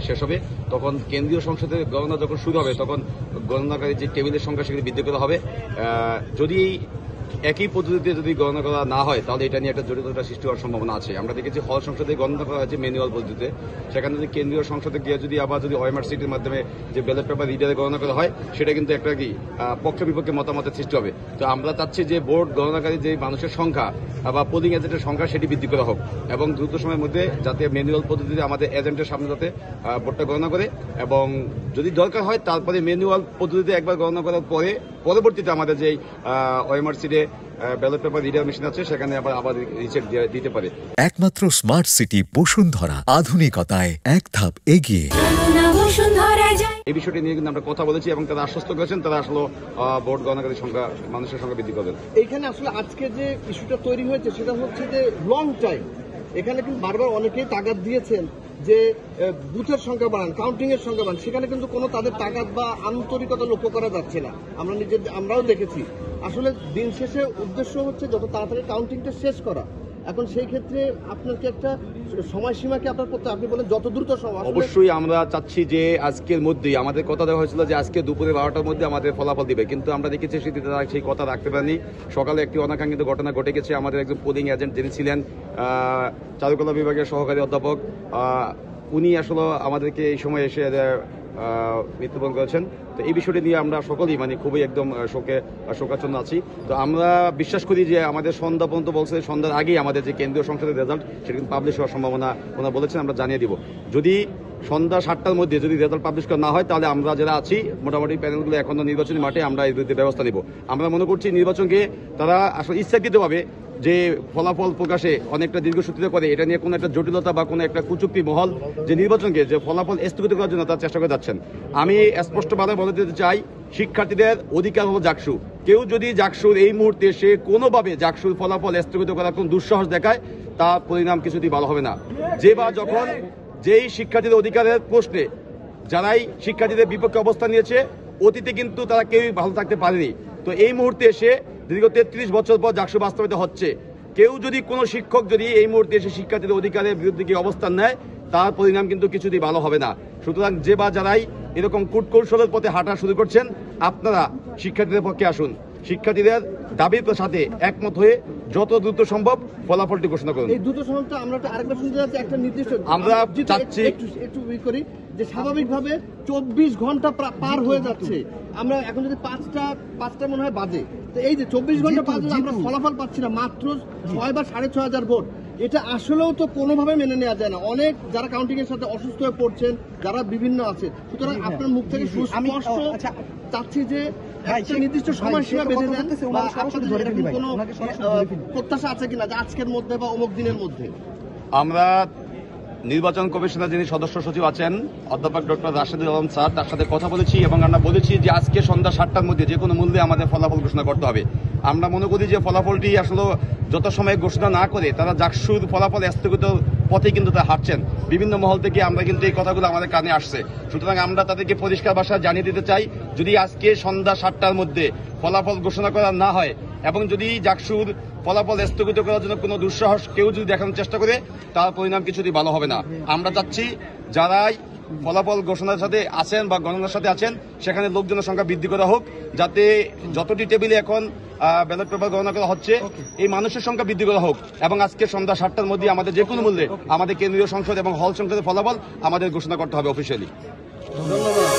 শেষ হবে, তখন কেন্দ্রীয় সংসদের গণনা যখন শুরু হবে তখন গণনাকারী যে টেবিলের সংখ্যা সেখানে বৃদ্ধি করা হবে। যদি একই পদ্ধতিতে যদি গণনা করা না হয় তাহলে এটা নিয়ে একটা জটিলতা সৃষ্টি হওয়ার সম্ভাবনা আছে। আমরা দেখেছি হল সংসদে গণনা করা হয়েছে ম্যানুয়াল পদ্ধতিতে, সেখানে যদি কেন্দ্রীয় সংসদে গিয়ে যদি আবার যদি ওএমআর সিটির মাধ্যমে যে ব্যালট পেপার রিডারে গণনা করা হয় সেটা কিন্তু একটা কি পক্ষে বিপক্ষে মতামতের সৃষ্টি হবে। তো আমরা চাচ্ছি যে বোর্ড গণনাকারী যে মানুষের সংখ্যা বা পোলিং এজেন্টের সংখ্যা সেটি বৃদ্ধি করা হোক এবং দ্রুত সময়ের মধ্যে যাতে ম্যানুয়াল পদ্ধতিতে আমাদের এজেন্টের সামনে যাতে ভোটটা গণনা করে এবং যদি দরকার হয় তারপরে ম্যানুয়াল পদ্ধতিতে একবার গণনা করার পরে পরবর্তীতে আমাদের যে ওএমআর সিটে ব্যালট পেপার রিডার মেশিন আছে সেখানে আবার রিচেক দিতে পারে। একমাত্র স্মার্ট সিটি বসুন্ধরা, আধুনিকতায় এক ধাপ এগিয়ে। এই বিষয়টি নিয়ে কিন্তু আমরা কথা বলেছি এবং তারা আশ্বস্ত করেছেন তারা আসলে ভোট গণনাকারীর সংখ্যা মানুষের সংখ্যা বৃদ্ধি করবেন। এইখানে আসলে আজকে যে ইস্যুটা তৈরি হয়েছে সেটা হচ্ছে যে লং টাইম, এখানে কিন্তু বারবার অনেকেই তাগাদ দিয়েছেন যে বুথের সংখ্যা বাড়ান, কাউন্টিং এর সংখ্যা বাড়ান, সেখানে কিন্তু কোনো তাদের তাগাদ বা আন্তরিকতা লক্ষ্য করা যাচ্ছে না। আমরাও দেখেছি আসলে দিন শেষে উদ্দেশ্য হচ্ছে যত তাড়াতাড়ি কাউন্টিংটা শেষ করা। এখন সেই ক্ষেত্রে আপনার কি একটা সময়সীমা কি আপনার করতে, আপনি বলেন যত দ্রুত সম্ভব? অবশ্যই আমরা চাচ্ছি যে আজকের মধ্যেই, আমাদের কথা দেওয়া হয়েছিল যে আজকে দুপুরে 12টার মধ্যে আমাদের ফলাফল দিবে, কিন্তু আমরা দেখেছি তারা সেই কথা রাখতে পারেনি। সকালে একটি অনাকাঙ্ক্ষিত ঘটনা ঘটে গেছে। আমাদের একজন পোলিং এজেন্ট যিনি ছিলেন চারুকলা বিভাগের সহকারী অধ্যাপক, উনি আসলে আমাদেরকে এই সময় এসে মৃত্যুবরণ করেছেন। তো এই বিষয়টি নিয়ে আমরা সকলেই খুবই একদম শোকাচ্ছন্ন আছি। তো আমরা বিশ্বাস করি যে আমাদের সন্ধ্যা পর্যন্ত বলছে, সন্ধ্যার আগেই আমাদের যে কেন্দ্রীয় সংসদের রেজাল্ট সেটা কিন্তু পাবলিশ হওয়ার সম্ভাবনা ওনারা বলেছেন, আমরা জানিয়ে দিব। যদি সন্ধ্যা 7টার মধ্যে যদি রেজাল্ট পাবলিশ করা না হয় তাহলে আমরা যারা আছি মোটামুটি প্যানেলগুলো এখনো নির্বাচনী মাঠে আমরা এর বিরুদ্ধে ব্যবস্থা নিব। আমরা মনে করছি নির্বাচনকে তারা আসলে ইচ্ছাকৃতভাবে যে ফলাফল প্রকাশে অনেকটা দীর্ঘসূত্রিত করে, এটা নিয়ে কোনো একটা জটিলতা বা কোনো একটা কুচুক্তি মহল যে নির্বাচনকে যে ফলাফল স্থগিত করার জন্য তার চেষ্টা করে যাচ্ছেন। আমি স্পষ্টভাবে বলে দিতে চাই, শিক্ষার্থীদের অধিকার হলো জাকসু। কেউ যদি জাকসুর এই মুহূর্তে সে কোনোভাবে জাকসুর ফলাফল স্থগিত করার কোন দুঃসাহস দেখায় তার পরিণাম কিছুতেই ভালো হবে না। যে বা যখন যেই শিক্ষার্থীদের অধিকারের প্রশ্নে যারাই শিক্ষার্থীদের বিপক্ষে অবস্থান নিয়েছে অতীতে কিন্তু তারা কেউই ভালো থাকতে পারেনি। তো এই মুহূর্তে এসে দীর্ঘ 33 বছর পর জাকসু বাস্তবায়িত হচ্ছে, কেউ যদি কোনো শিক্ষক যদি এই মুহূর্তে এসে শিক্ষার্থীদের অধিকারের বিরুদ্ধে গিয়ে অবস্থান নেয় তার পরিণাম কিন্তু কিছুতেই ভালো হবে না। সুতরাং যে বা যারাই এরকম কূটকৌশলের পথে হাঁটা শুরু করছেন আপনারা শিক্ষার্থীদের পক্ষে আসুন, শিক্ষার্থীদের দাবির সাথে একমত হয়ে যত দ্রুত সম্ভব ফলাফলটি ঘোষণা করুন। এই দ্রুত সম্ভবটা আমরা আরেকবার শুনতে যাচ্ছি একটা নির্দিষ্ট, আমরা চাচ্ছি একটু করি যে স্বাভাবিকভাবে 24 ঘন্টা পার হয়ে যাচ্ছে, আমরা এখন যদি পাঁচটা মনে হয় বাজে, তো এই যে 24 ঘন্টা বাজে আমরা ফলাফল পাচ্ছি না, মাত্র 6 বা 6,500 ভোট। এটা আসলেও তো কোনোভাবে মেনে নেওয়া যায় না। অনেক যারা কাউন্টিং এর সাথে অসুস্থ হয়ে পড়ছেন, যারা বিভিন্ন আছে, সুতরাং আপনার মুখ থেকে সুস্পষ্ট চাচ্ছি যে একটা নির্দিষ্ট সময়সীমা বেঁধে দেন বা আপনাদের কোনো প্রত্যাশা আছে কিনা যে আজকের মধ্যে বা অমুক দিনের মধ্যে। আমরা নির্বাচন কমিশনের যিনি সদস্য সচিব আছেন অধ্যাপক ডক্টর রাশেদুল আলম স্যার, তার সাথে কথা বলেছি এবং আমরা বলেছি যে আজকে সন্ধ্যা 7টার মধ্যে যে কোনো মূল্যে আমাদের ফলাফল ঘোষণা করতে হবে। আমরা মনে করি যে ফলাফলটি আসলে যত সময় ঘোষণা না করে তারা জাকসুর ফলাফল স্থগিত পথে কিন্তু তারা হাঁটছেন। বিভিন্ন মহল থেকে আমরা কিন্তু এই কথাগুলো আমাদের কানে আসছে। সুতরাং আমরা তাদেরকে পরিষ্কার ভাষায় জানিয়ে দিতে চাই, যদি আজকে সন্ধ্যা 7টার মধ্যে ফলাফল ঘোষণা করা না হয় এবং যদি জাকসুর ফলাফল স্থগিত করার জন্য কোনো দুঃসাহস কেউ যদি দেখানোর চেষ্টা করে তার পরিণাম কিছুতেই ভালো হবে না। আমরা চাচ্ছি যারাই ফলাফল ঘোষণার সাথে আছেন বা গণনার সাথে আছেন সেখানে লোকজনের সংখ্যা বৃদ্ধি করা হোক, যাতে যতটি টেবিলে এখন ব্যালট পেপার গণনা করা হচ্ছে এই মানুষের সংখ্যা বৃদ্ধি করা হোক এবং আজকে সন্ধ্যা 7টার মধ্যে আমাদের যে কোনো মূল্যে আমাদের কেন্দ্রীয় সংসদ এবং হল সংসদের ফলাফল আমাদের ঘোষণা করতে হবে অফিসিয়ালি। ধন্যবাদ।